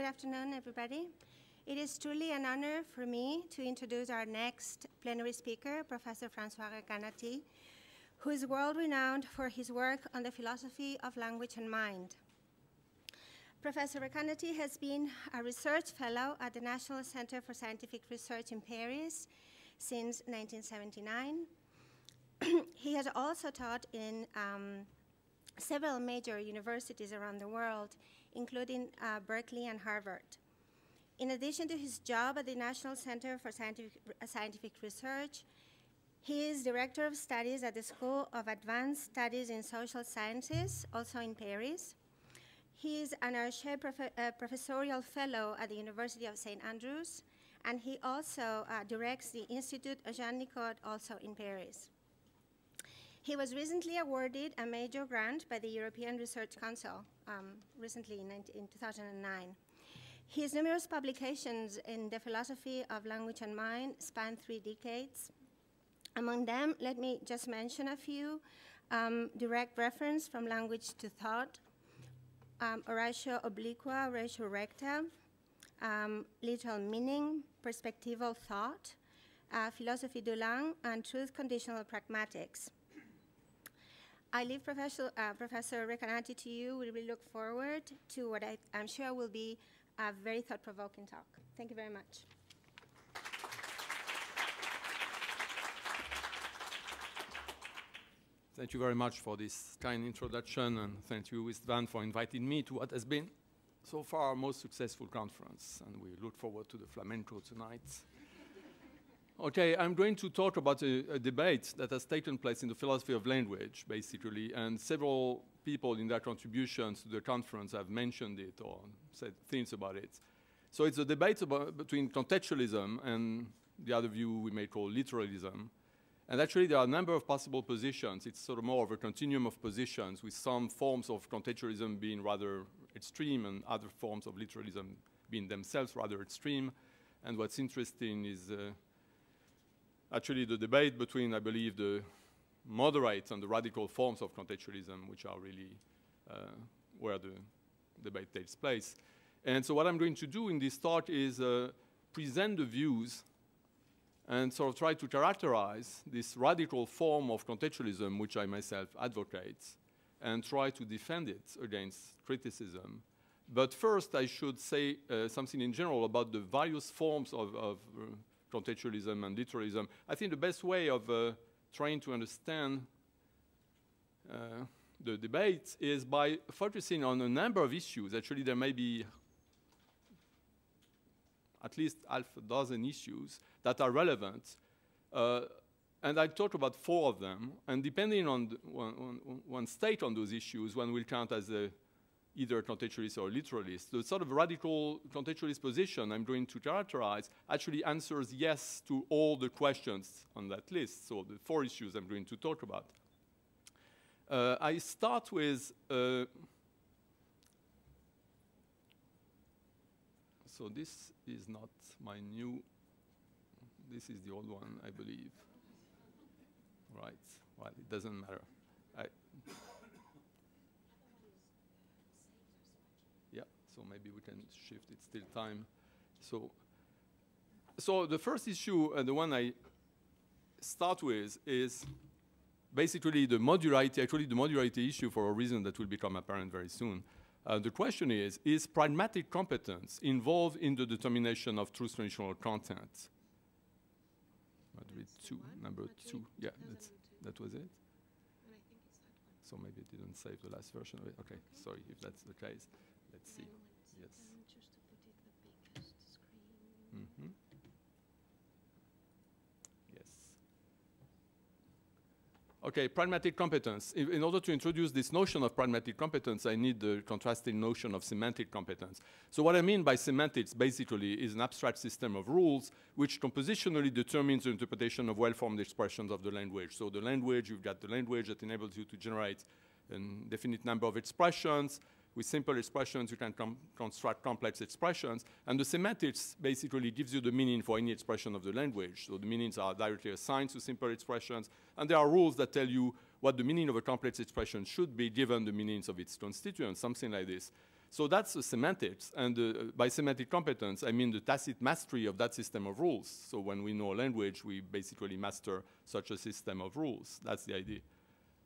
Good afternoon, everybody. It is truly an honor for me to introduce our next plenary speaker, Professor François Recanati, who is world-renowned for his work on the philosophy of language and mind. Professor Recanati has been a research fellow at the National Center for Scientific Research in Paris since 1979. He has also taught in several major universities around the world, including Berkeley and Harvard. In addition to his job at the National Center for Scientific Research, he is Director of Studies at the School of Advanced Studies in Social Sciences, also in Paris. He is an Archer Professorial Fellow at the University of St. Andrews, and he also directs the Institut Jean Nicot, also in Paris. He was recently awarded a major grant by the European Research Council, recently in 2009. His numerous publications in the philosophy of language and mind span 3 decades. Among them, let me just mention a few. Direct reference from language to thought, oratio obliqua, oratio recta, literal meaning, perspectival thought, philosophy de langue, and truth conditional pragmatics. I leave Professor Recanati to you. We really look forward to what I'm sure will be a very thought-provoking talk. Thank you very much. Thank you very much for this kind introduction, and thank you, Istvan, for inviting me to what has been so far our most successful conference, and we look forward to the flamenco tonight. Okay, I'm going to talk about a debate that has taken place in the philosophy of language, basically, and several people in their contributions to the conference have mentioned it or said things about it. So it's a debate between contextualism and the other view we may call literalism. And actually, there are a number of possible positions. It's sort of more of a continuum of positions, with some forms of contextualism being rather extreme and other forms of literalism being themselves rather extreme. And what's interesting is actually the debate between, I believe, the moderate and the radical forms of contextualism, which are really where the debate takes place. And so what I'm going to do in this talk is present the views and sort of try to characterize this radical form of contextualism, which I myself advocate, and try to defend it against criticism. But first, I should say something in general about the various forms of contextualism and literalism. I think the best way of trying to understand the debate is by focusing on a number of issues. Actually, there may be at least half a dozen issues that are relevant. And I'll talk about 4 of them. And depending on one's take on those issues, one will count as either a contextualist or a literalist. The sort of radical contextualist position I'm going to characterize actually answers yes to all the questions on that list. So the 4 issues I'm going to talk about. I start with, so this is not my new, this is the old one, I believe. Right, well, it doesn't matter. So maybe we can shift, it's still time. So the first issue, the one I start with, is basically the modularity, actually the modularity issue for a reason that will become apparent very soon. The question is pragmatic competence involved in the determination of truth conditional content? I'd read 2, number 2. Yeah, that was it? So maybe it didn't save the last version of it. Okay, sorry if that's the case. Let's see. Yes. Just to put it the biggest screen. Mm-hmm. Yes. Okay, pragmatic competence. In order to introduce this notion of pragmatic competence, I need the contrasting notion of semantic competence. So what I mean by semantics, basically, is an abstract system of rules which compositionally determines the interpretation of well-formed expressions of the language. So the language, you've got the language that enables you to generate a definite number of expressions. With simple expressions, you can construct complex expressions. And the semantics basically gives you the meaning for any expression of the language. So the meanings are directly assigned to simple expressions. And there are rules that tell you what the meaning of a complex expression should be given the meanings of its constituents, something like this. So that's the semantics, and by semantic competence, I mean the tacit mastery of that system of rules. So when we know a language, we basically master such a system of rules. That's the idea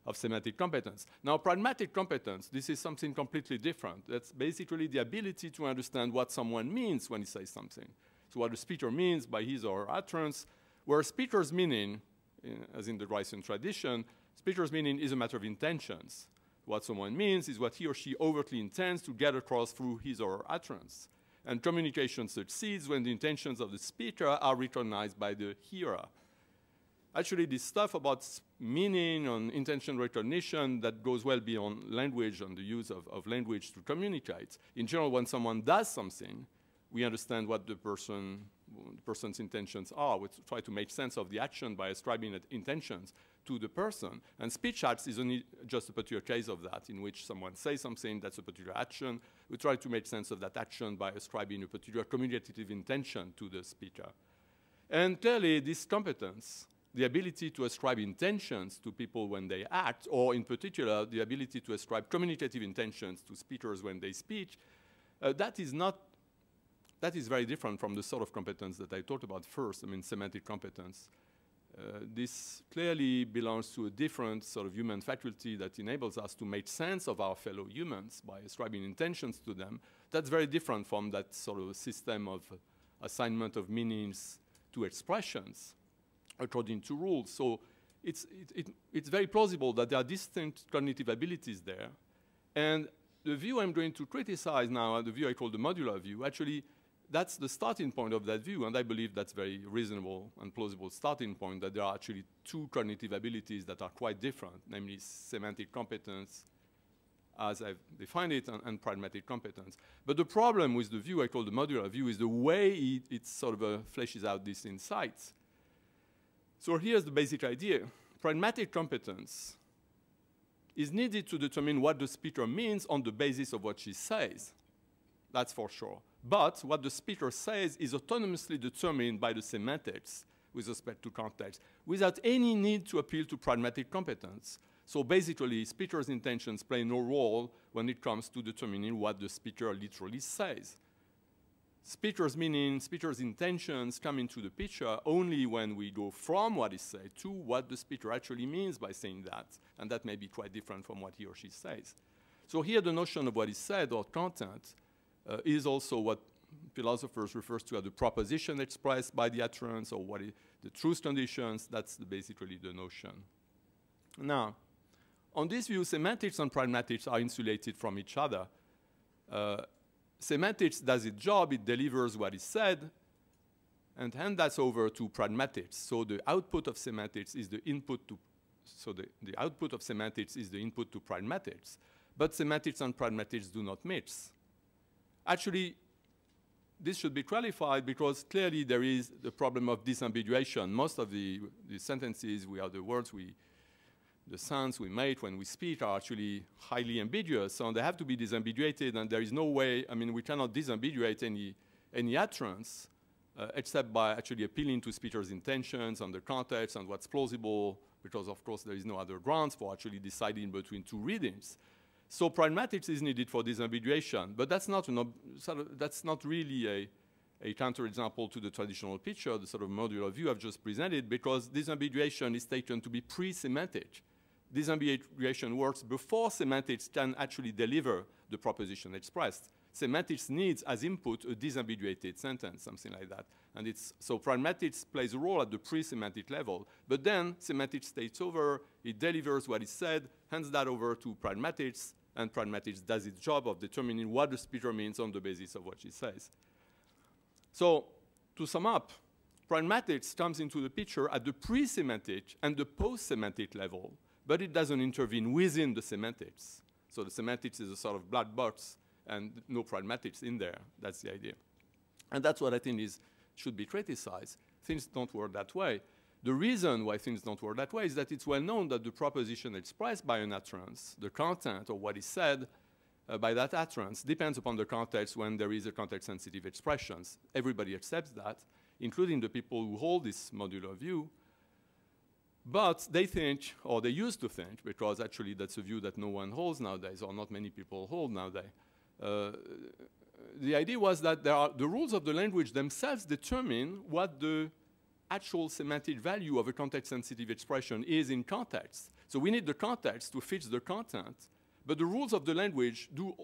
of semantic competence. Now, pragmatic competence, this is something completely different. That's basically the ability to understand what someone means when he says something. So what the speaker means by his or her utterance, where speaker's meaning, as in the Ricean tradition, speaker's meaning is a matter of intentions. What someone means is what he or she overtly intends to get across through his or her utterance. And communication succeeds when the intentions of the speaker are recognized by the hearer. Actually, this stuff about meaning and intention recognition, that goes well beyond language and the use of language to communicate. In general, when someone does something, we understand what the person's intentions are. We try to make sense of the action by ascribing intentions to the person. And speech acts is only just a particular case of that, in which someone says something, that's a particular action. We try to make sense of that action by ascribing a particular communicative intention to the speaker. And clearly, this competence, the ability to ascribe intentions to people when they act, or in particular, the ability to ascribe communicative intentions to speakers when they speak, that is very different from the sort of competence that I talked about first, I mean, semantic competence. This clearly belongs to a different sort of human faculty that enables us to make sense of our fellow humans by ascribing intentions to them. That's very different from that sort of system of assignment of meanings to expressions according to rules. So it's very plausible that there are distinct cognitive abilities there. And the view I'm going to criticize now, the view I call the modular view, actually, that's the starting point of that view, and I believe that's very reasonable and plausible starting point, that there are actually two cognitive abilities that are quite different, namely semantic competence, as I've defined it, and pragmatic competence. But the problem with the view I call the modular view is the way it sort of fleshes out these insights. So here's the basic idea. Pragmatic competence is needed to determine what the speaker means on the basis of what she says. That's for sure. But what the speaker says is autonomously determined by the semantics with respect to context, without any need to appeal to pragmatic competence. So basically, speaker's intentions play no role when it comes to determining what the speaker literally says. Speaker's meaning, speaker's intentions come into the picture only when we go from what is said to what the speaker actually means by saying that. And that may be quite different from what he or she says. So here the notion of what is said or content is also what philosophers refer to as the proposition expressed by the utterance, or what is the truth conditions. That's basically the notion. Now, on this view, semantics and pragmatics are insulated from each other. Semantics does its job, it delivers what is said, and hand that over to pragmatics. So the output of semantics is the input to, so the output of semantics is the input to pragmatics. But semantics and pragmatics do not mix. Actually, this should be qualified because clearly there is the problem of disambiguation. Most of the sentences, the words the sounds we make when we speak are actually highly ambiguous, so they have to be disambiguated, and there is no way, I mean, we cannot disambiguate any utterance except by actually appealing to speaker's intentions and the context and what's plausible, because of course there is no other grounds for actually deciding between two readings. So pragmatics is needed for disambiguation, but that's not really a counterexample to the traditional picture, the sort of modular view I've just presented, because disambiguation is taken to be pre-semantic. Disambiguation works before semantics can actually deliver the proposition expressed. Semantics needs as input a disambiguated sentence, something like that. And so pragmatics plays a role at the pre-semantic level, but then semantics takes over, it delivers what is said, hands that over to pragmatics, and pragmatics does its job of determining what the speaker means on the basis of what she says. So, to sum up, pragmatics comes into the picture at the pre-semantic and the post-semantic level, but it doesn't intervene within the semantics. So the semantics is a sort of black box and no pragmatics in there. That's the idea. And that's what I think should be criticized. Things don't work that way. The reason why things don't work that way is that it's well known that the proposition expressed by an utterance, the content or what is said by that utterance, depends upon the context when there is a context-sensitive expressions. Everybody accepts that, including the people who hold this modular view. But they think, or they used to think, because actually that's a view that no one holds nowadays, or not many people hold nowadays, the idea was that the rules of the language themselves determine what the actual semantic value of a context-sensitive expression is in context. So we need the context to fix the content, but the rules of the language do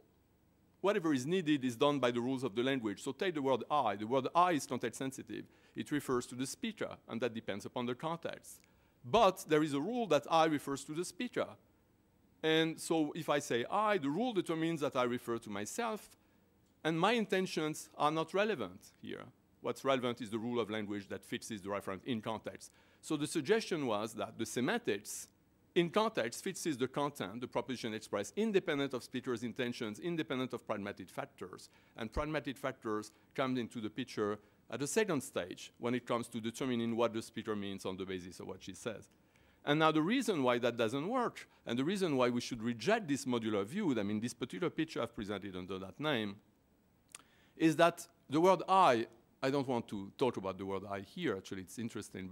whatever is needed is done by the rules of the language. So take the word I. The word I is context-sensitive. It refers to the speaker, and that depends upon the context. But there is a rule that I refers to the speaker. And so if I say I, the rule determines that I refer to myself, and my intentions are not relevant here. What's relevant is the rule of language that fixes the referent in context. So the suggestion was that the semantics in context fixes the content, the proposition expressed, independent of speaker's intentions, independent of pragmatic factors. And pragmatic factors come into the picture at the second stage when it comes to determining what the speaker means on the basis of what she says. And now the reason why that doesn't work, and the reason why we should reject this modular view, I mean this particular picture I've presented under that name, is that the word I don't want to talk about the word I here, actually it's interesting,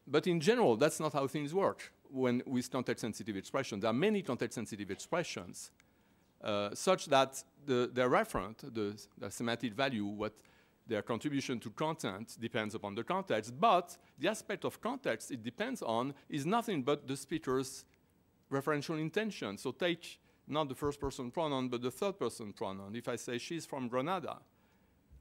but in general, that's not how things work when with context-sensitive expressions. There are many context-sensitive expressions such that their referent, the semantic value, what their contribution to content depends upon the context, but the aspect of context it depends on is nothing but the speaker's referential intention. So take not the first-person pronoun, but the third-person pronoun. If I say she's from Granada,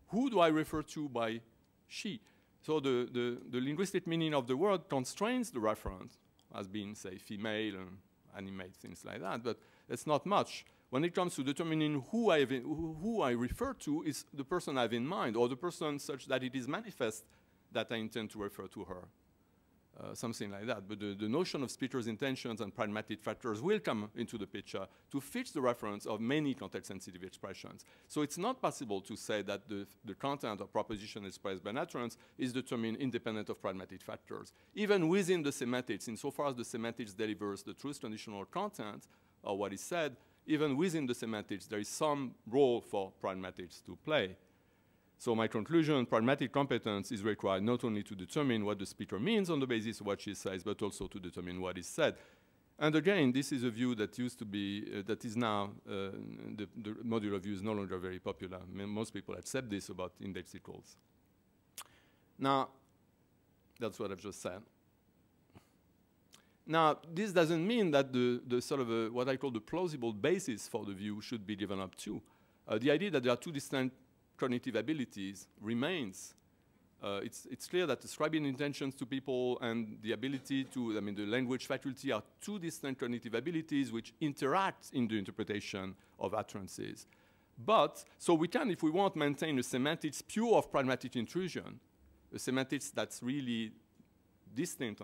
who do I refer to by she? So the linguistic meaning of the word constrains the referent as being, say, female and animate, things like that, but it's not much. When it comes to determining who I refer to is the person I have in mind, or the person such that it is manifest that I intend to refer to her. Something like that. But the notion of speaker's intentions and pragmatic factors will come into the picture to fix the reference of many context-sensitive expressions. So it's not possible to say that the content or proposition expressed by an utterance is determined independent of pragmatic factors. Even within the semantics, insofar as the semantics delivers the truth conditional content, or what is said, even within the semantics, there is some role for pragmatics to play. So my conclusion, pragmatic competence is required not only to determine what the speaker means on the basis of what she says, but also to determine what is said. And again, this is a view that used to be, that is now, the modular view is no longer very popular. I mean, most people accept this about index equals. Now, that's what I've just said. Now, this doesn't mean that the sort of what I call the plausible basis for the view should be given up too. The idea that there are two distinct cognitive abilities remains. It's clear that ascribing intentions to people and the ability to, I mean, the language faculty are two distinct cognitive abilities which interact in the interpretation of utterances. But, so we can, if we want, maintain a semantics pure of pragmatic intrusion, a semantics that's really distinct,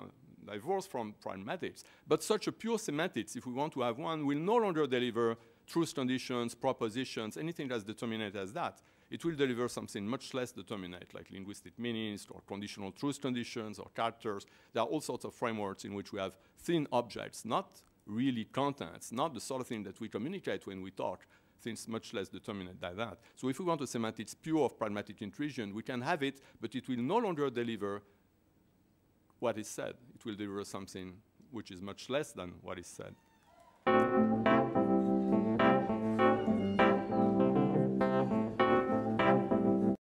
divorced from pragmatics. But such a pure semantics, if we want to have one, will no longer deliver truth conditions, propositions, anything that's determinate as that. It will deliver something much less determinate, like linguistic meanings or conditional truth conditions or characters. There are all sorts of frameworks in which we have thin objects, not really contents, not the sort of thing that we communicate when we talk, things much less determinate than that. So if we want a semantics pure of pragmatic intrusion, we can have it, but it will no longer deliver what is said. It will deliver something which is much less than what is said.